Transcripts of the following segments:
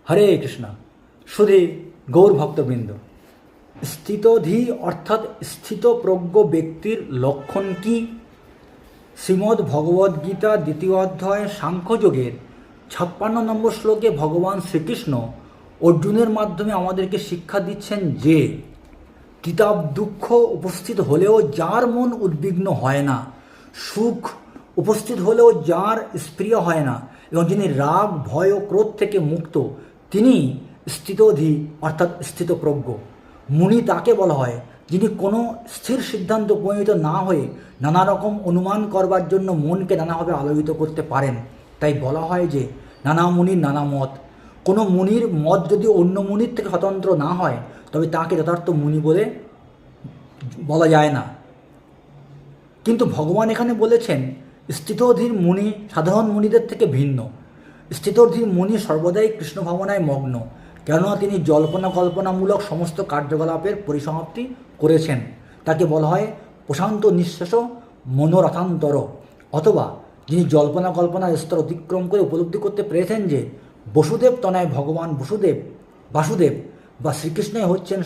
হরে কৃষ্ণ। সুধী গৌর ভক্তবৃন্দ, স্থিতধী অর্থাৎ স্থিতপ্রজ্ঞ ব্যক্তির লক্ষণ কি? শ্রীমদ্ ভগবদ্গীতা দ্বিতীয় অধ্যায় সাংখ্যযোগের 56 নম্বর শ্লোকে ভগবান শ্রীকৃষ্ণ অর্জুনের মাধ্যমে আমাদেরকে শিক্ষা দিচ্ছেন যে তিতাব দুঃখ উপস্থিত হলেও যার মন উদ্বিগ্ন হয় না, সুখ উপস্থিত হলেও যার স্প্রিয় হয় না, এবং যিনি রাগ ভয় ও ক্রোধ থেকে মুক্ত, তিনি স্থিতধী অর্থাৎ স্থিতপ্রজ্ঞ। মুনি তাকে বলা হয় যিনি কোনো স্থির সিদ্ধান্ত উপনীত না হয়ে নানা রকম অনুমান করবার জন্য মনকে নানাভাবে আলোকিত করতে পারেন। তাই বলা হয় যে নানা মুনির নানা মত। কোনো মুনির মত যদি অন্য মুনির থেকে স্বতন্ত্র না হয় তবে তাকে যথার্থ মুনি বলে বলা যায় না। কিন্তু ভগবান এখানে বলেছেন স্থিতধীর মুনি সাধারণ মুনিদের থেকে ভিন্ন। স্থিতধীর মুনি সর্বদাই কৃষ্ণ ভাবনায় মগ্ন, কেননা তিনি জল্পনা কল্পনামূলক সমস্ত কার্যকলাপের পরিসমাপ্তি করেছেন। তাকে বলা হয় প্রশান্ত নিঃশ্বাস মনোরথান্তর, অথবা যিনি জল্পনা কল্পনার স্তর অতিক্রম করে উপলব্ধি করতে পেরেছেন যে বসুদেব তনয় ভগবান বাসুদেব বা শ্রীকৃষ্ণই হচ্ছেন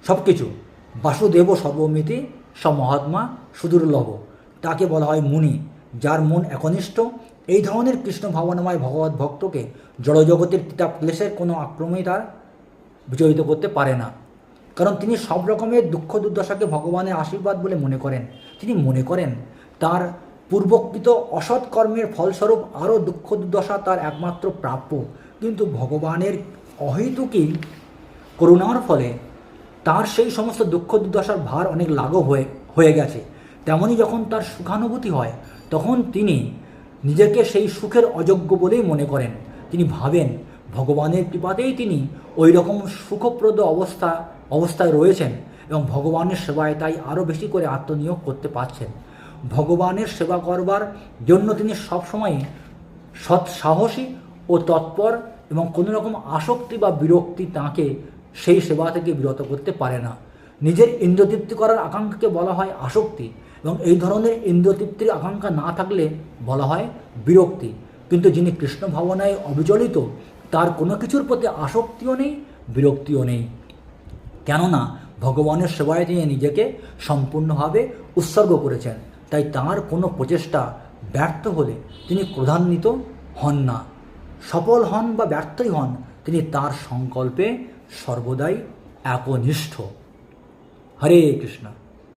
সব কিছু বাসুদেব সর্বমিতি মহাত্মা সুদুর্লভ, তাকে বলা হয় মুনি, যার মন একনিষ্ঠ। এই ধরনের কৃষ্ণ ভাবনাময় ভগবত ভক্তকে জড়জগতের তিতাব ক্লেশের কোনো আক্রমণই তার বিচলিত করতে পারে না, কারণ তিনি সব রকমের দুঃখ দুর্দশাকে ভগবানের আশীর্বাদ বলে মনে করেন। তিনি মনে করেন তার পূর্বকৃত অসৎ কর্মের ফলস্বরূপ আরও দুঃখ দুর্দশা তার একমাত্র প্রাপ্য, কিন্তু ভগবানের অহেতুকী করুণার ফলে তার সেই সমস্ত দুঃখ দুর্দশার ভার অনেক লাঘব হয়ে গেছে। তেমনি যখন তার সুখানুভূতি হয় তখন তিনি নিজেকে সেই সুখের অযোগ্য বলেই মনে করেন। তিনি ভাবেন ভগবানের কৃপাতেই তিনি ওই রকম সুখপ্রদ অবস্থায় রয়েছেন এবং ভগবানের সেবায় তাই আরও বেশি করে আত্মনিয়োগ করতে পারছেন। ভগবানের সেবা করবার জন্য তিনি সবসময় সাহসী ও তৎপর, এবং কোনো রকম আসক্তি বা বিরক্তি তাঁকে সেই সেবা থেকে বিরত করতে পারে না। নিজের ইন্দ্রতৃপ্তি করার আকাঙ্ক্ষাকে বলা হয় আসক্তি, এবং এই ধরনের ইন্দ্রতৃপ্তির আকাঙ্ক্ষা না থাকলে বলা হয় বিরক্তি। কিন্তু যিনি কৃষ্ণ ভাবনায় অবিচলিত, তার কোনো কিছুর প্রতি আসক্তিও নেই, বিরক্তিও নেই, কেননা ভগবানের সেবায় তিনি নিজেকে সম্পূর্ণভাবে উৎসর্গ করেছেন। তাই তাঁর কোনো প্রচেষ্টা ব্যর্থ হলে তিনি ক্রোধান্বিত হন না। সফল হন বা ব্যর্থই হন, তিনি তার সংকল্পে সর্বদাই একনিষ্ঠ। হরে কৃষ্ণ।